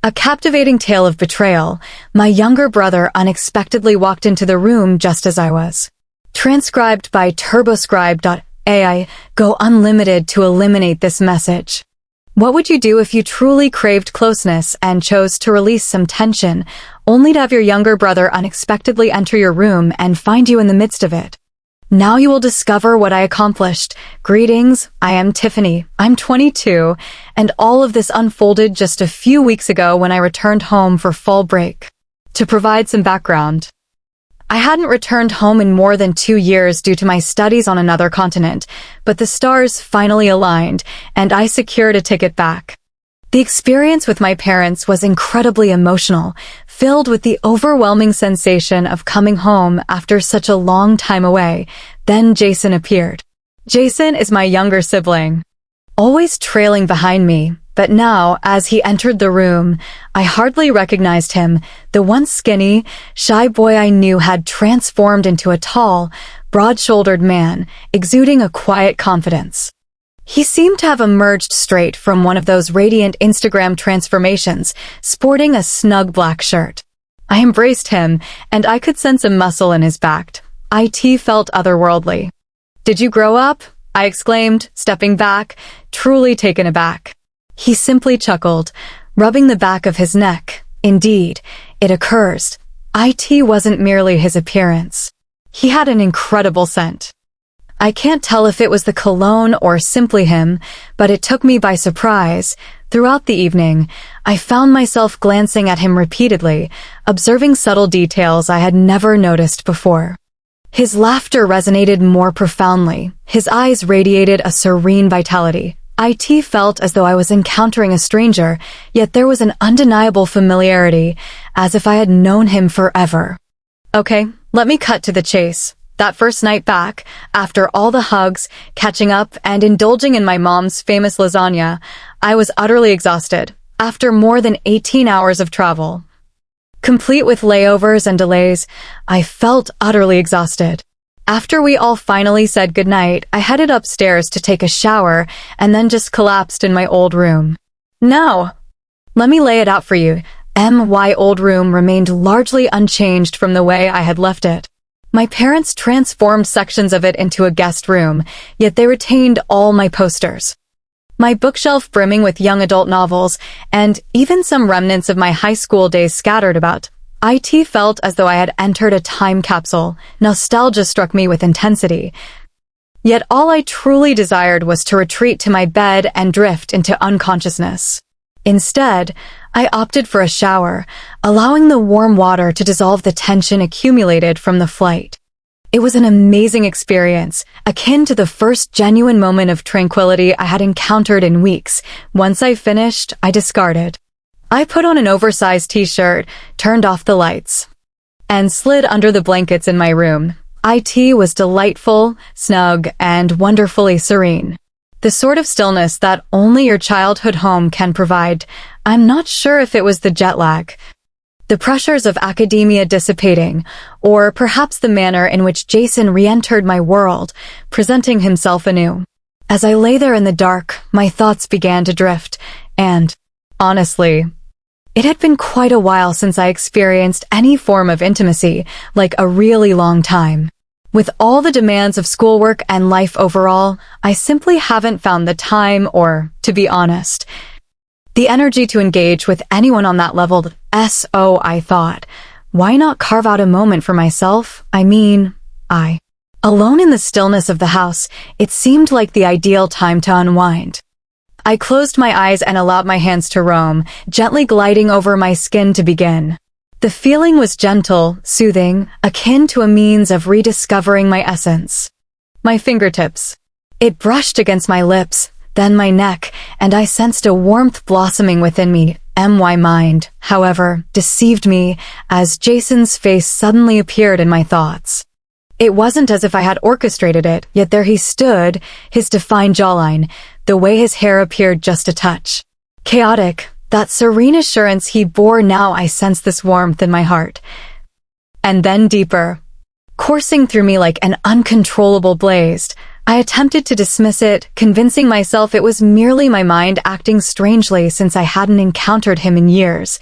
A captivating tale of betrayal. My younger brother unexpectedly walked into the room just as I was. Transcribed by turboscribe.ai. Go unlimited to eliminate this message. What would you do if you truly craved closeness and chose to release some tension, only to have your younger brother unexpectedly enter your room and find you in the midst of it? Now you will discover what I accomplished. Greetings, I am Tiffany. I'm 22, and all of this unfolded just a few weeks ago when I returned home for fall break. To provide some background, I hadn't returned home in more than 2 years due to my studies on another continent, but the stars finally aligned, and I secured a ticket back. The experience with my parents was incredibly emotional, filled with the overwhelming sensation of coming home after such a long time away. Then Jason appeared. Jason is my younger sibling, always trailing behind me, but now, as he entered the room, I hardly recognized him. The once skinny, shy boy I knew had transformed into a tall, broad-shouldered man, exuding a quiet confidence. He seemed to have emerged straight from one of those radiant Instagram transformations, sporting a snug black shirt. I embraced him, and I could sense a muscle in his back. It felt otherworldly. "Did you grow up?" I exclaimed, stepping back, truly taken aback. He simply chuckled, rubbing the back of his neck. Indeed, it occurs. It wasn't merely his appearance. He had an incredible scent. I can't tell if it was the cologne or simply him, but it took me by surprise. Throughout the evening, I found myself glancing at him repeatedly, observing subtle details I had never noticed before. His laughter resonated more profoundly. His eyes radiated a serene vitality. It felt as though I was encountering a stranger, yet there was an undeniable familiarity, as if I had known him forever. Okay, let me cut to the chase. That first night back, after all the hugs, catching up, and indulging in my mom's famous lasagna, I was utterly exhausted. After more than 18 hours of travel, complete with layovers and delays, I felt utterly exhausted. After we all finally said goodnight, I headed upstairs to take a shower and then just collapsed in my old room. Now, let me lay it out for you. My old room remained largely unchanged from the way I had left it. My parents transformed sections of it into a guest room, yet they retained all my posters. My bookshelf brimming with young adult novels, and even some remnants of my high school days scattered about. It felt as though I had entered a time capsule. Nostalgia struck me with intensity. Yet all I truly desired was to retreat to my bed and drift into unconsciousness. Instead, I opted for a shower, allowing the warm water to dissolve the tension accumulated from the flight. It was an amazing experience, akin to the first genuine moment of tranquility I had encountered in weeks. Once I finished, I discarded. I put on an oversized t-shirt, turned off the lights, and slid under the blankets in my room. It was delightful, snug, and wonderfully serene. The sort of stillness that only your childhood home can provide. I'm not sure if it was the jet lag, the pressures of academia dissipating, or perhaps the manner in which Jason re-entered my world, presenting himself anew. As I lay there in the dark, my thoughts began to drift, and, honestly, it had been quite a while since I experienced any form of intimacy, like a really long time. With all the demands of schoolwork and life overall, I simply haven't found the time or, to be honest, the energy to engage with anyone on that level. I thought, why not carve out a moment for myself? Alone in the stillness of the house, it seemed like the ideal time to unwind. I closed my eyes and allowed my hands to roam, gently gliding over my skin to begin. The feeling was gentle, soothing, akin to a means of rediscovering my essence. My fingertips. It brushed against my lips, then my neck, and I sensed a warmth blossoming within me. My mind, however, deceived me as Jason's face suddenly appeared in my thoughts. It wasn't as if I had orchestrated it, yet there he stood, his defined jawline, the way his hair appeared just a touch chaotic, that serene assurance he bore. Now I sensed this warmth in my heart. And then deeper, coursing through me like an uncontrollable blaze, I attempted to dismiss it, convincing myself it was merely my mind acting strangely since I hadn't encountered him in years.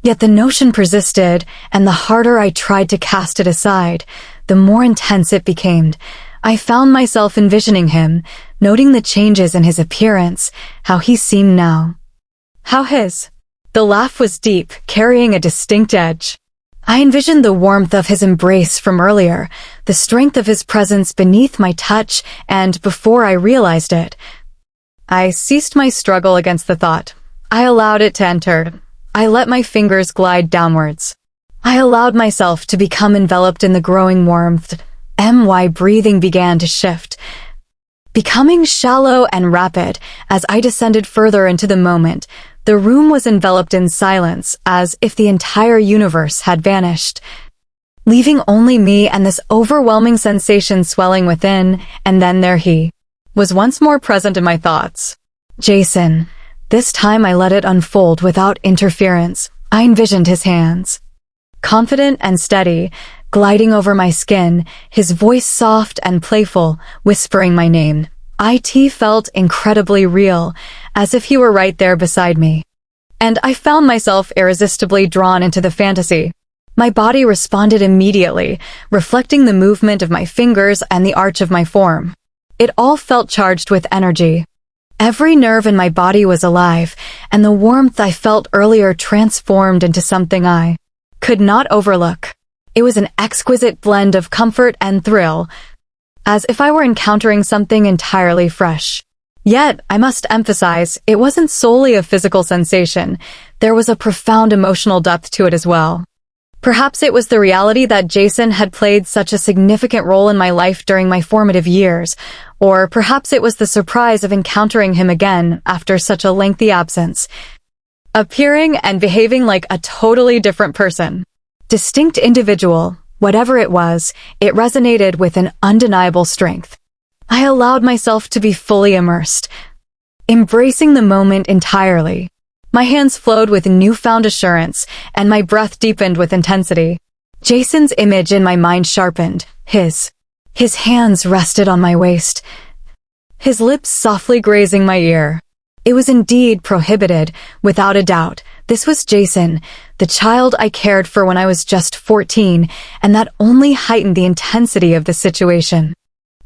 Yet the notion persisted, and the harder I tried to cast it aside, the more intense it became. I found myself envisioning him, noting the changes in his appearance, how he seemed now. The laugh was deep, carrying a distinct edge. I envisioned the warmth of his embrace from earlier, the strength of his presence beneath my touch, and before I realized it, I ceased my struggle against the thought. I allowed it to enter. I let my fingers glide downwards. I allowed myself to become enveloped in the growing warmth. My breathing began to shift, becoming shallow and rapid as I descended further into the moment. The room was enveloped in silence, as if the entire universe had vanished, leaving only me and this overwhelming sensation swelling within, and then there he was once more present in my thoughts. Jason. This time I let it unfold without interference. I envisioned his hands, confident and steady, gliding over my skin, his voice soft and playful, whispering my name. It felt incredibly real, as if he were right there beside me. And I found myself irresistibly drawn into the fantasy. My body responded immediately, reflecting the movement of my fingers and the arch of my form. It all felt charged with energy. Every nerve in my body was alive, and the warmth I felt earlier transformed into something I could not overlook. It was an exquisite blend of comfort and thrill, as if I were encountering something entirely fresh. Yet, I must emphasize, it wasn't solely a physical sensation. There was a profound emotional depth to it as well. Perhaps it was the reality that Jason had played such a significant role in my life during my formative years, or perhaps it was the surprise of encountering him again after such a lengthy absence, appearing and behaving like a totally different person. Distinct individual, whatever it was, it resonated with an undeniable strength. I allowed myself to be fully immersed, embracing the moment entirely. My hands flowed with newfound assurance, and my breath deepened with intensity. Jason's image in my mind sharpened. His hands rested on my waist, his lips softly grazing my ear. It was indeed prohibited, without a doubt. This was Jason, the child I cared for when I was just 14, and that only heightened the intensity of the situation.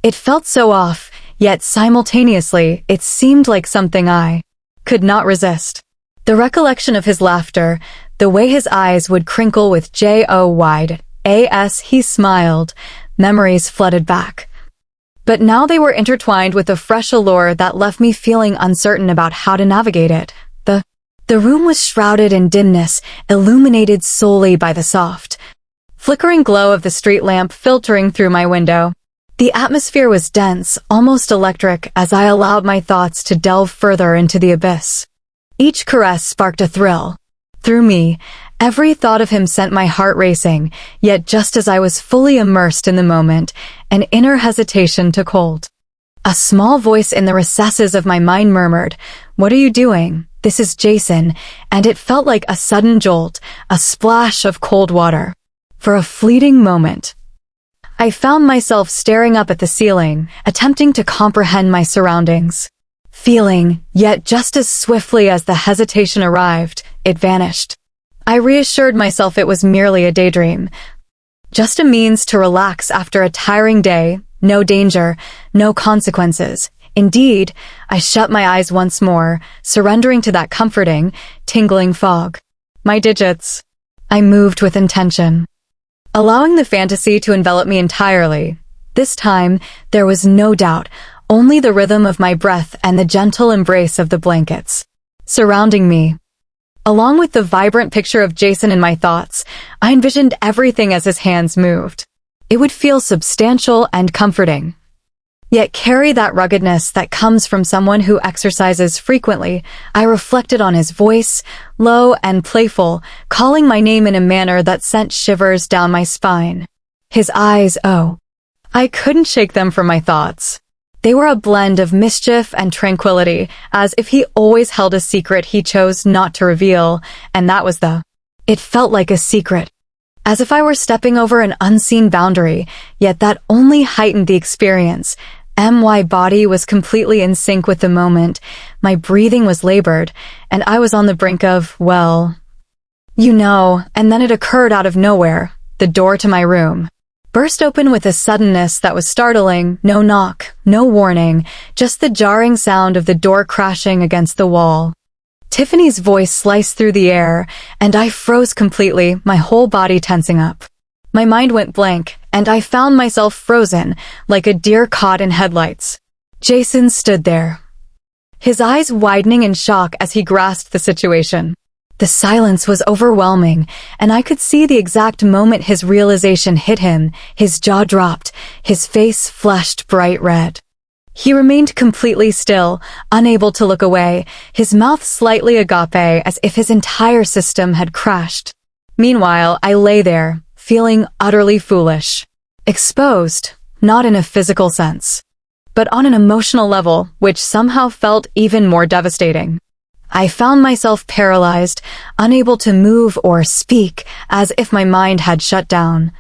It felt so off, yet simultaneously, it seemed like something I could not resist. The recollection of his laughter, the way his eyes would crinkle with joy as he smiled, memories flooded back. But now they were intertwined with a fresh allure that left me feeling uncertain about how to navigate it. The room was shrouded in dimness, illuminated solely by the soft, flickering glow of the street lamp filtering through my window. The atmosphere was dense, almost electric, as I allowed my thoughts to delve further into the abyss. Each caress sparked a thrill. Through me, every thought of him sent my heart racing, yet just as I was fully immersed in the moment, an inner hesitation took hold. A small voice in the recesses of my mind murmured, "What are you doing? This is Jason," and it felt like a sudden jolt, a splash of cold water. For a fleeting moment, I found myself staring up at the ceiling, attempting to comprehend my surroundings. Feeling, yet just as swiftly as the hesitation arrived, it vanished. I reassured myself it was merely a daydream, just a means to relax after a tiring day, no danger, no consequences. Indeed, I shut my eyes once more, surrendering to that comforting, tingling fog. My digits. I moved with intention, allowing the fantasy to envelop me entirely. This time, there was no doubt, only the rhythm of my breath and the gentle embrace of the blankets surrounding me. Along with the vibrant picture of Jason in my thoughts, I envisioned everything as his hands moved. It would feel substantial and comforting, yet carry that ruggedness that comes from someone who exercises frequently. I reflected on his voice, low and playful, calling my name in a manner that sent shivers down my spine. His eyes, oh, I couldn't shake them from my thoughts. They were a blend of mischief and tranquility, as if he always held a secret he chose not to reveal, and that was it felt like a secret, as if I were stepping over an unseen boundary, yet that only heightened the experience. My body was completely in sync with the moment, my breathing was labored, and I was on the brink of, well, and then it occurred out of nowhere. The door to my room burst open with a suddenness that was startling. No knock, no warning, just the jarring sound of the door crashing against the wall. Tiffany's voice sliced through the air, and I froze completely, my whole body tensing up. My mind went blank, and I found myself frozen, like a deer caught in headlights. Jason stood there, his eyes widening in shock as he grasped the situation. The silence was overwhelming, and I could see the exact moment his realization hit him. His jaw dropped, his face flushed bright red. He remained completely still, unable to look away, his mouth slightly agape as if his entire system had crashed. Meanwhile, I lay there, feeling utterly foolish. Exposed, not in a physical sense, but on an emotional level, which somehow felt even more devastating. I found myself paralyzed, unable to move or speak, as if my mind had shut down,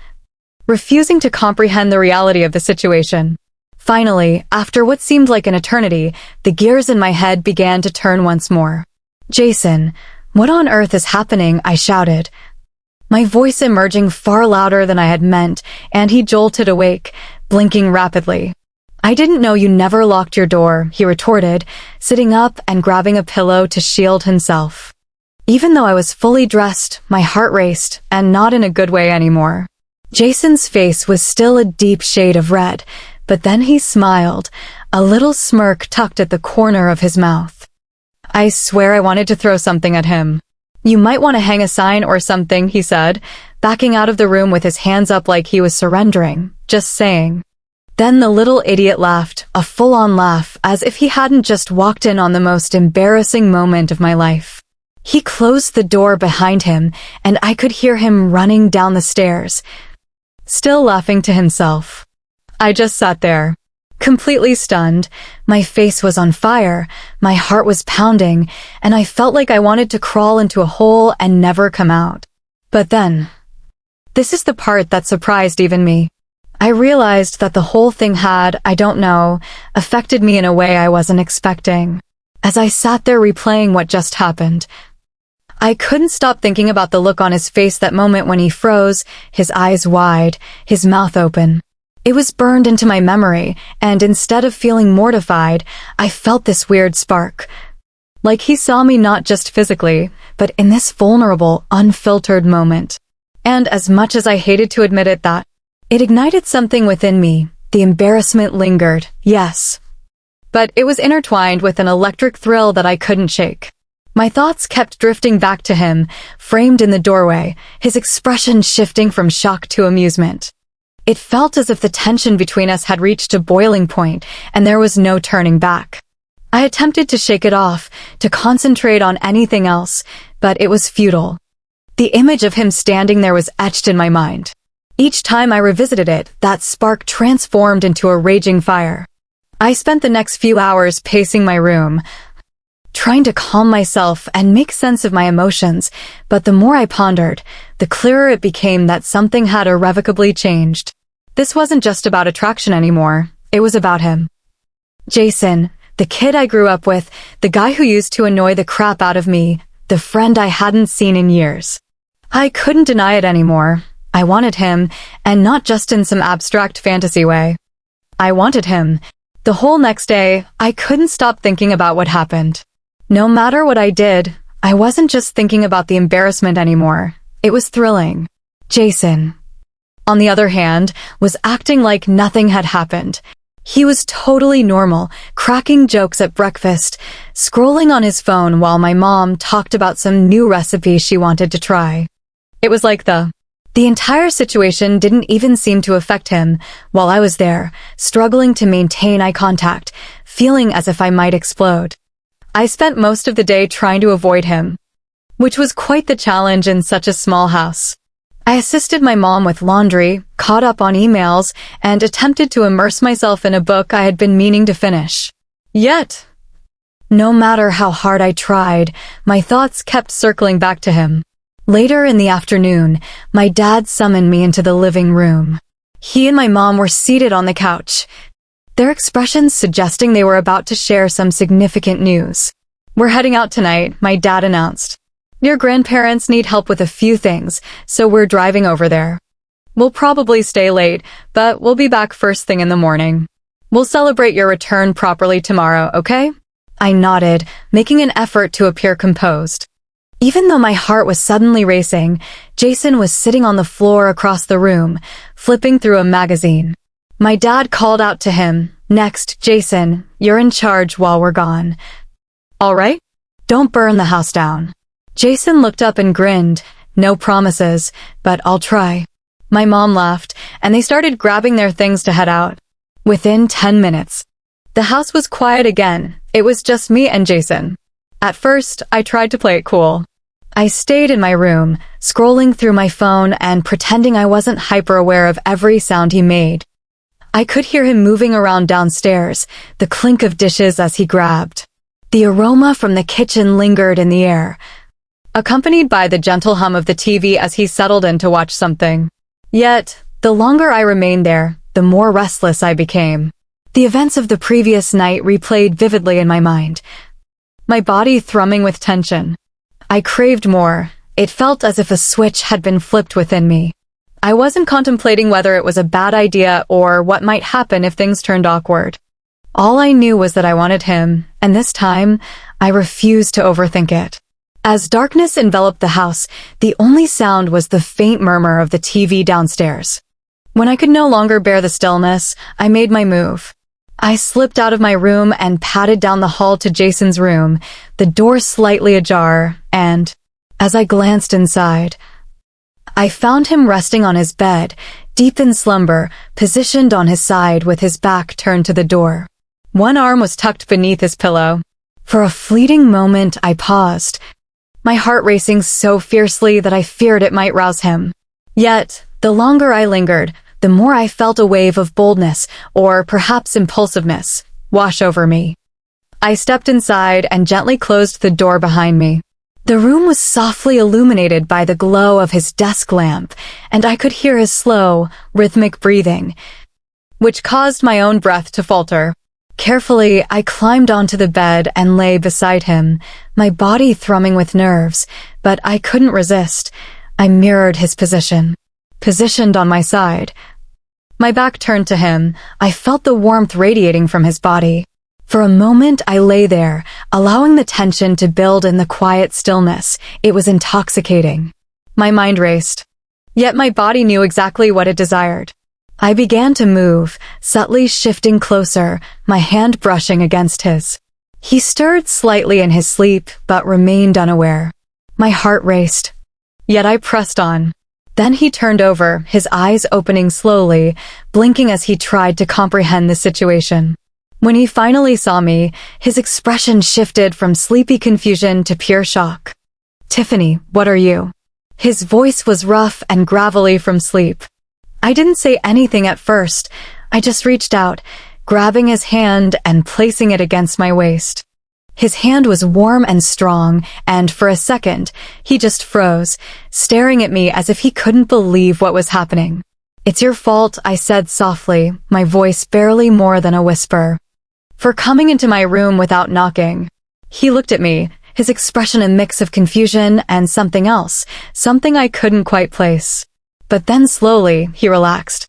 refusing to comprehend the reality of the situation. Finally, after what seemed like an eternity, the gears in my head began to turn once more. "Jason, what on earth is happening?" I shouted, my voice emerging far louder than I had meant, and he jolted awake, blinking rapidly. "I didn't know you never locked your door," he retorted, sitting up and grabbing a pillow to shield himself. Even though I was fully dressed, my heart raced, and not in a good way anymore. Jason's face was still a deep shade of red, but then he smiled, a little smirk tucked at the corner of his mouth. I swear I wanted to throw something at him. "You might want to hang a sign or something," he said, backing out of the room with his hands up like he was surrendering. "Just saying." Then the little idiot laughed, a full-on laugh, as if he hadn't just walked in on the most embarrassing moment of my life. He closed the door behind him, and I could hear him running down the stairs, still laughing to himself. I just sat there, completely stunned. My face was on fire, my heart was pounding, and I felt like I wanted to crawl into a hole and never come out. But then, this is the part that surprised even me. I realized that the whole thing had, affected me in a way I wasn't expecting. As I sat there replaying what just happened, I couldn't stop thinking about the look on his face that moment when he froze, his eyes wide, his mouth open. It was burned into my memory, and instead of feeling mortified, I felt this weird spark. Like he saw me not just physically, but in this vulnerable, unfiltered moment. And as much as I hated to admit it, it ignited something within me. The embarrassment lingered, yes, but it was intertwined with an electric thrill that I couldn't shake. My thoughts kept drifting back to him, framed in the doorway, his expression shifting from shock to amusement. It felt as if the tension between us had reached a boiling point, and there was no turning back. I attempted to shake it off, to concentrate on anything else, but it was futile. The image of him standing there was etched in my mind. Each time I revisited it, that spark transformed into a raging fire. I spent the next few hours pacing my room, trying to calm myself and make sense of my emotions, but the more I pondered, the clearer it became that something had irrevocably changed. This wasn't just about attraction anymore, it was about him. Jason, the kid I grew up with, the guy who used to annoy the crap out of me, the friend I hadn't seen in years. I couldn't deny it anymore. I wanted him, and not just in some abstract fantasy way. I wanted him. The whole next day, I couldn't stop thinking about what happened. No matter what I did, I wasn't just thinking about the embarrassment anymore. It was thrilling. Jason, on the other hand, was acting like nothing had happened. He was totally normal, cracking jokes at breakfast, scrolling on his phone while my mom talked about some new recipe she wanted to try. It was like the entire situation didn't even seem to affect him, while I was there, struggling to maintain eye contact, feeling as if I might explode. I spent most of the day trying to avoid him, which was quite the challenge in such a small house. I assisted my mom with laundry, caught up on emails, and attempted to immerse myself in a book I had been meaning to finish. Yet, no matter how hard I tried, my thoughts kept circling back to him. Later in the afternoon, my dad summoned me into the living room. He and my mom were seated on the couch, their expressions suggesting they were about to share some significant news. "We're heading out tonight," my dad announced. "Your grandparents need help with a few things, so we're driving over there. We'll probably stay late, but we'll be back first thing in the morning. We'll celebrate your return properly tomorrow, okay?" I nodded, making an effort to appear composed. Even though my heart was suddenly racing, Jason was sitting on the floor across the room, flipping through a magazine. My dad called out to him, "Next, Jason, you're in charge while we're gone. All right? Don't burn the house down." Jason looked up and grinned. "No promises, but I'll try." My mom laughed, and they started grabbing their things to head out. Within 10 minutes, the house was quiet again. It was just me and Jason. At first, I tried to play it cool. I stayed in my room, scrolling through my phone and pretending I wasn't hyper-aware of every sound he made. I could hear him moving around downstairs, the clink of dishes as he grabbed. The aroma from the kitchen lingered in the air, accompanied by the gentle hum of the TV as he settled in to watch something. Yet, the longer I remained there, the more restless I became. The events of the previous night replayed vividly in my mind, my body thrumming with tension. I craved more. It felt as if a switch had been flipped within me. I wasn't contemplating whether it was a bad idea or what might happen if things turned awkward. All I knew was that I wanted him, and this time, I refused to overthink it. As darkness enveloped the house, the only sound was the faint murmur of the TV downstairs. When I could no longer bear the stillness, I made my move. I slipped out of my room and padded down the hall to Jason's room, the door slightly ajar, and, as I glanced inside, I found him resting on his bed, deep in slumber, positioned on his side with his back turned to the door. One arm was tucked beneath his pillow. For a fleeting moment, I paused, my heart racing so fiercely that I feared it might rouse him. Yet, the longer I lingered, the more I felt a wave of boldness, or perhaps impulsiveness, wash over me. I stepped inside and gently closed the door behind me. The room was softly illuminated by the glow of his desk lamp, and I could hear his slow, rhythmic breathing, which caused my own breath to falter. Carefully, I climbed onto the bed and lay beside him, my body thrumming with nerves, but I couldn't resist. I mirrored his position. Positioned on my side. My back turned to him, I felt the warmth radiating from his body. For a moment I lay there, allowing the tension to build in the quiet stillness. It was intoxicating. My mind raced. Yet my body knew exactly what it desired. I began to move, subtly shifting closer, my hand brushing against his. He stirred slightly in his sleep, but remained unaware. My heart raced. Yet I pressed on. Then he turned over, his eyes opening slowly, blinking as he tried to comprehend the situation. When he finally saw me, his expression shifted from sleepy confusion to pure shock. "Tiffany, what are you?" His voice was rough and gravelly from sleep. I didn't say anything at first. I just reached out, grabbing his hand and placing it against my waist. His hand was warm and strong, and for a second, he just froze, staring at me as if he couldn't believe what was happening. "It's your fault," I said softly, my voice barely more than a whisper, "for coming into my room without knocking." He looked at me, his expression a mix of confusion and something else, something I couldn't quite place. But then slowly, he relaxed.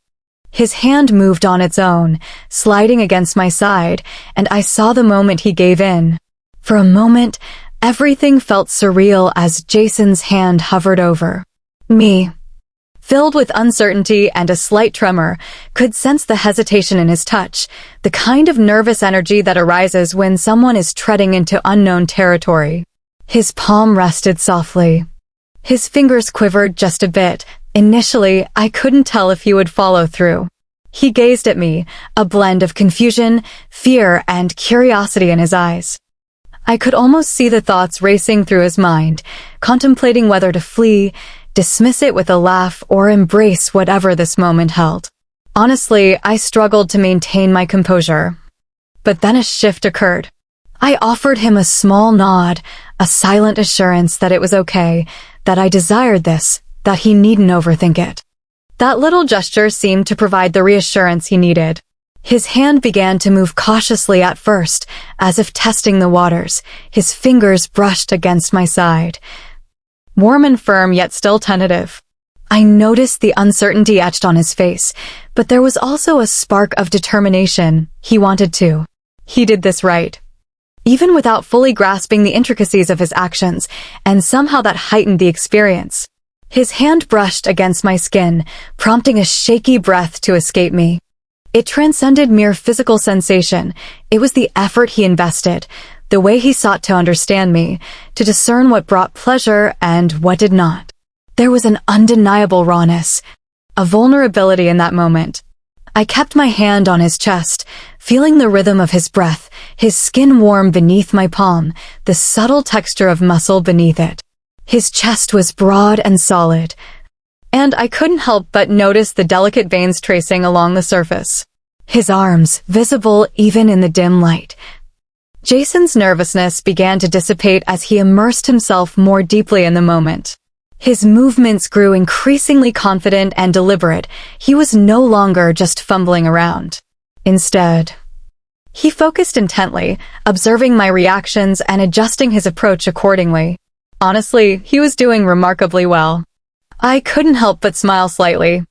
His hand moved on its own, sliding against my side, and I saw the moment he gave in. For a moment, everything felt surreal as Jason's hand hovered over me. Filled with uncertainty and a slight tremor, could sense the hesitation in his touch, the kind of nervous energy that arises when someone is treading into unknown territory. His palm rested softly. His fingers quivered just a bit. Initially, I couldn't tell if he would follow through. He gazed at me, a blend of confusion, fear, and curiosity in his eyes. I could almost see the thoughts racing through his mind, contemplating whether to flee, dismiss it with a laugh, or embrace whatever this moment held. Honestly, I struggled to maintain my composure. But then a shift occurred. I offered him a small nod, a silent assurance that it was okay, that I desired this, that he needn't overthink it. That little gesture seemed to provide the reassurance he needed. His hand began to move cautiously at first, as if testing the waters. His fingers brushed against my side. Warm and firm, yet still tentative. I noticed the uncertainty etched on his face, but there was also a spark of determination. He wanted to. He did this right. Even without fully grasping the intricacies of his actions, and somehow that heightened the experience. His hand brushed against my skin, prompting a shaky breath to escape me. It transcended mere physical sensation. It was the effort he invested, the way he sought to understand me, to discern what brought pleasure and what did not. There was an undeniable rawness, a vulnerability in that moment. I kept my hand on his chest, feeling the rhythm of his breath, his skin warm beneath my palm, the subtle texture of muscle beneath it. His chest was broad and solid, and I couldn't help but notice the delicate veins tracing along the surface. His arms, visible even in the dim light. Jason's nervousness began to dissipate as he immersed himself more deeply in the moment. His movements grew increasingly confident and deliberate. He was no longer just fumbling around. Instead, he focused intently, observing my reactions and adjusting his approach accordingly. Honestly, he was doing remarkably well. I couldn't help but smile slightly,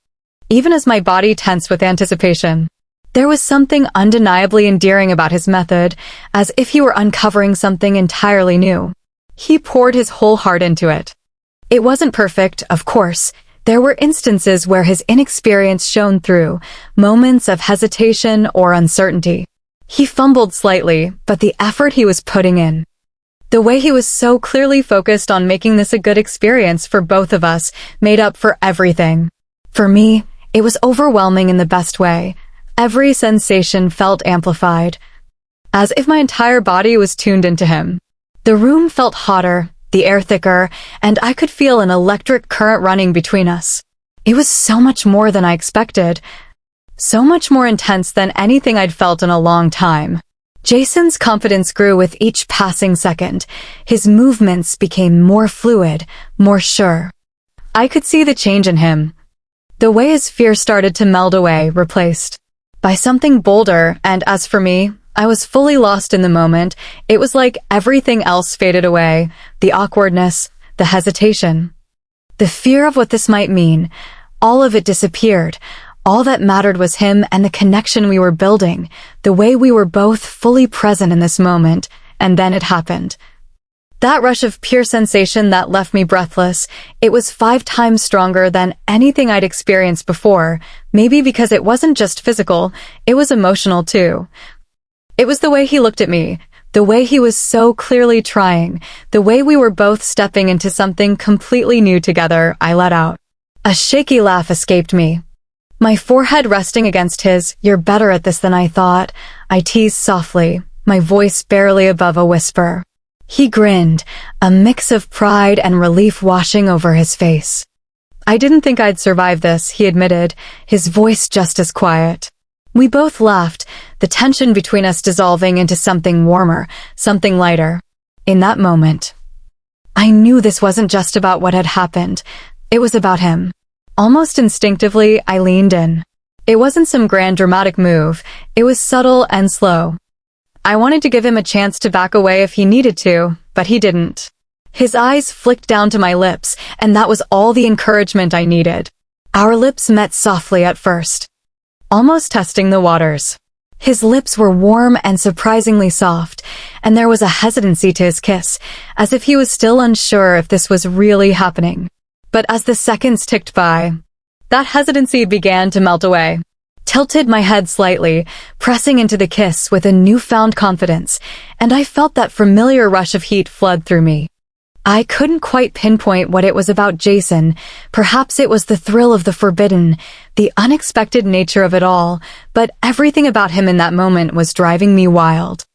even as my body tensed with anticipation. There was something undeniably endearing about his method, as if he were uncovering something entirely new. He poured his whole heart into it. It wasn't perfect, of course. There were instances where his inexperience shone through, moments of hesitation or uncertainty. He fumbled slightly, but the effort he was putting in, the way he was so clearly focused on making this a good experience for both of us, made up for everything. For me, it was overwhelming in the best way. Every sensation felt amplified, as if my entire body was tuned into him. The room felt hotter, the air thicker, and I could feel an electric current running between us. It was so much more than I expected, so much more intense than anything I'd felt in a long time. Jason's confidence grew with each passing second. His movements became more fluid, more sure. I could see the change in him. The way his fear started to meld away, replaced by something bolder, and as for me, I was fully lost in the moment. It was like everything else faded away. The awkwardness, the hesitation, the fear of what this might mean. All of it disappeared. All that mattered was him and the connection we were building, the way we were both fully present in this moment. And then it happened. That rush of pure sensation that left me breathless, it was 5 times stronger than anything I'd experienced before. Maybe because it wasn't just physical, it was emotional too. It was the way he looked at me, the way he was so clearly trying, the way we were both stepping into something completely new together. I let out a shaky laugh escaped me, my forehead resting against his. "You're better at this than I thought," I teased softly, my voice barely above a whisper. He grinned, a mix of pride and relief washing over his face. "I didn't think I'd survive this," he admitted, his voice just as quiet. We both laughed, the tension between us dissolving into something warmer, something lighter. In that moment, I knew this wasn't just about what had happened. It was about him. Almost instinctively, I leaned in. It wasn't some grand dramatic move. It was subtle and slow. I wanted to give him a chance to back away if he needed to, but he didn't. His eyes flicked down to my lips, and that was all the encouragement I needed. Our lips met softly at first, almost testing the waters. His lips were warm and surprisingly soft, and there was a hesitancy to his kiss, as if he was still unsure if this was really happening. But as the seconds ticked by, that hesitancy began to melt away. Tilted my head slightly, pressing into the kiss with a newfound confidence, and I felt that familiar rush of heat flood through me. I couldn't quite pinpoint what it was about Jason. Perhaps it was the thrill of the forbidden, the unexpected nature of it all, but everything about him in that moment was driving me wild.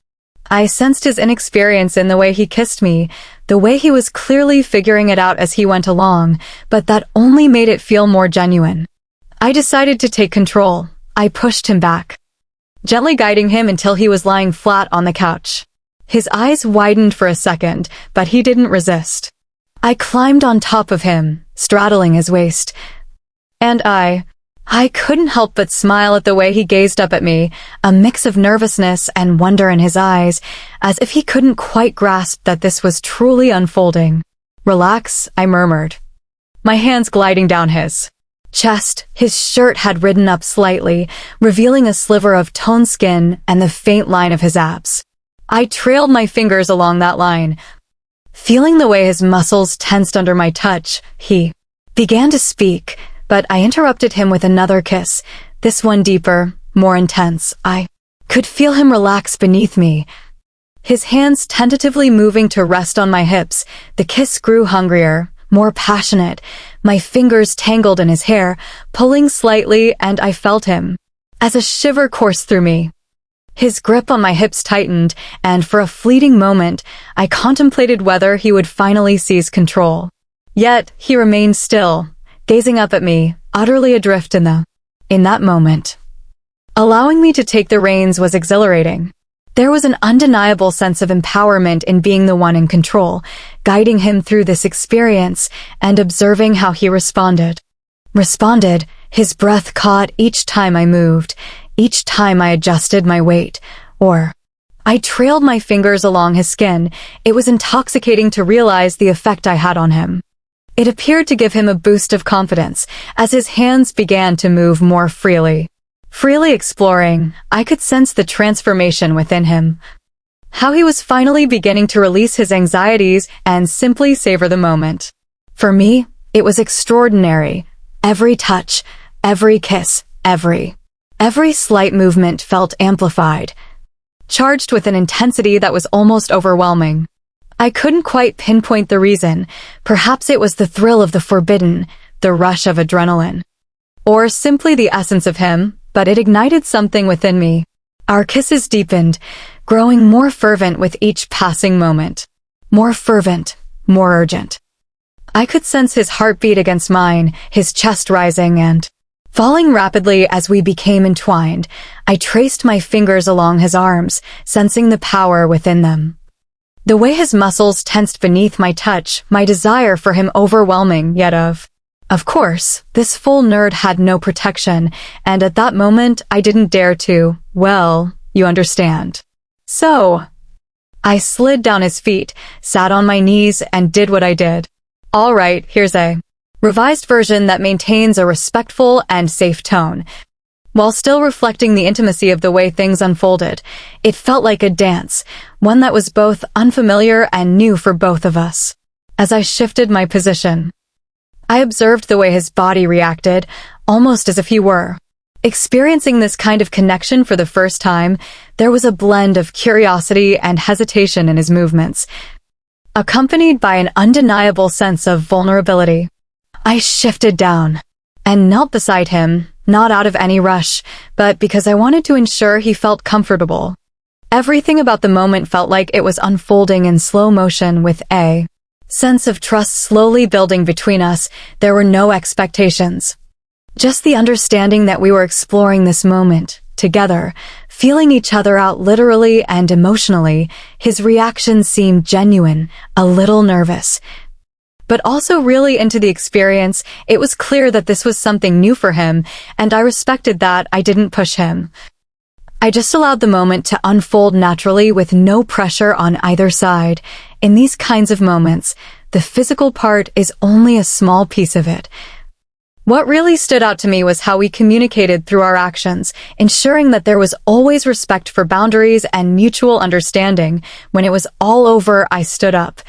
I sensed his inexperience in the way he kissed me, the way he was clearly figuring it out as he went along, but that only made it feel more genuine. I decided to take control. I pushed him back, gently guiding him until he was lying flat on the couch. His eyes widened for a second, but he didn't resist. I climbed on top of him, straddling his waist, and I I couldn't help but smile at the way he gazed up at me, a mix of nervousness and wonder in his eyes, as if he couldn't quite grasp that this was truly unfolding. "Relax," I murmured, my hands gliding down his chest. His shirt had ridden up slightly, revealing a sliver of toned skin and the faint line of his abs. I trailed my fingers along that line. Feeling the way his muscles tensed under my touch, he began to speak, but I interrupted him with another kiss, this one deeper, more intense. I could feel him relax beneath me, his hands tentatively moving to rest on my hips. The kiss grew hungrier, more passionate, my fingers tangled in his hair, pulling slightly, and I felt him as a shiver coursed through me. His grip on my hips tightened, and for a fleeting moment, I contemplated whether he would finally seize control. Yet, he remained still, gazing up at me, utterly adrift in that moment. Allowing me to take the reins was exhilarating. There was an undeniable sense of empowerment in being the one in control, guiding him through this experience and observing how he responded. His breath caught each time I moved, each time I adjusted my weight, or I trailed my fingers along his skin. It was intoxicating to realize the effect I had on him. It appeared to give him a boost of confidence as his hands began to move more freely. Freely exploring, I could sense the transformation within him. How he was finally beginning to release his anxieties and simply savor the moment. For me, it was extraordinary. Every touch, every kiss, every slight movement felt amplified, charged with an intensity that was almost overwhelming. I couldn't quite pinpoint the reason. Perhaps it was the thrill of the forbidden, the rush of adrenaline, or simply the essence of him, but it ignited something within me. Our kisses deepened, growing more fervent with each passing moment. More fervent, more urgent. I could sense his heartbeat against mine, his chest rising and falling rapidly as we became entwined. I traced my fingers along his arms, sensing the power within them. The way his muscles tensed beneath my touch, my desire for him overwhelming, yet of course, this full nerd had no protection, and at that moment I didn't dare to, well, you understand. So, I slid down his feet, sat on my knees, and did what I did. All right, here's a revised version that maintains a respectful and safe tone. While still reflecting the intimacy of the way things unfolded, it felt like a dance, one that was both unfamiliar and new for both of us. As I shifted my position, I observed the way his body reacted, almost as if he were experiencing this kind of connection for the first time. There was a blend of curiosity and hesitation in his movements, accompanied by an undeniable sense of vulnerability. I shifted down and knelt beside him, not out of any rush, but because I wanted to ensure he felt comfortable. Everything about the moment felt like it was unfolding in slow motion, with a sense of trust slowly building between us. There were no expectations, just the understanding that we were exploring this moment together, feeling each other out literally and emotionally. His reaction seemed genuine, a little nervous, but also really into the experience. It was clear that this was something new for him, and I respected that. I didn't push him. I just allowed the moment to unfold naturally with no pressure on either side. In these kinds of moments, the physical part is only a small piece of it. What really stood out to me was how we communicated through our actions, ensuring that there was always respect for boundaries and mutual understanding. When it was all over, I stood up,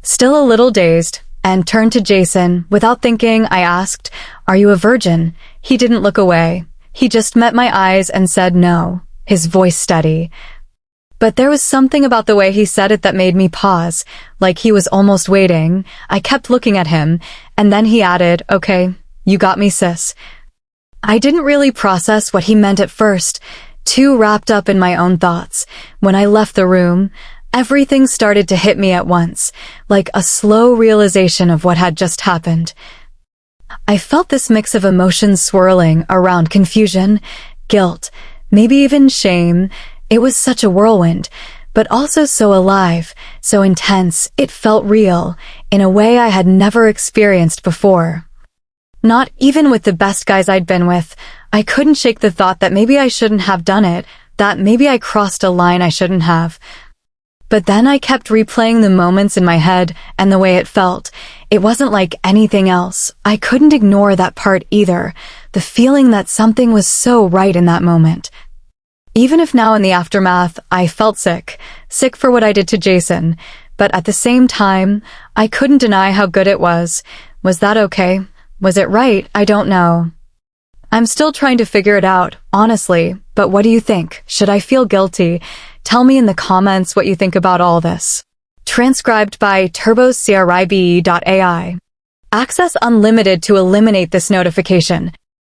still a little dazed, and turned to Jason. Without thinking, I asked, "Are you a virgin?" He didn't look away. He just met my eyes and said no, his voice steady. But there was something about the way he said it that made me pause, like he was almost waiting. I kept looking at him, and then he added, "Okay, you got me, sis." I didn't really process what he meant at first, too wrapped up in my own thoughts. When I left the room, everything started to hit me at once, like a slow realization of what had just happened. I felt this mix of emotions swirling around: confusion, guilt, maybe even shame. It was such a whirlwind, but also so alive, so intense. It felt real, in a way I had never experienced before. Not even with the best guys I'd been with. I couldn't shake the thought that maybe I shouldn't have done it, that maybe I crossed a line I shouldn't have. But then I kept replaying the moments in my head and the way it felt. It wasn't like anything else. I couldn't ignore that part either, the feeling that something was so right in that moment. Even if now in the aftermath, I felt sick for what I did to Jason, but at the same time, I couldn't deny how good it was. Was that okay? Was it right? I don't know. I'm still trying to figure it out, honestly, but what do you think? Should I feel guilty? Tell me in the comments what you think about all this. Transcribed by turboscribe.ai. Access unlimited to eliminate this notification.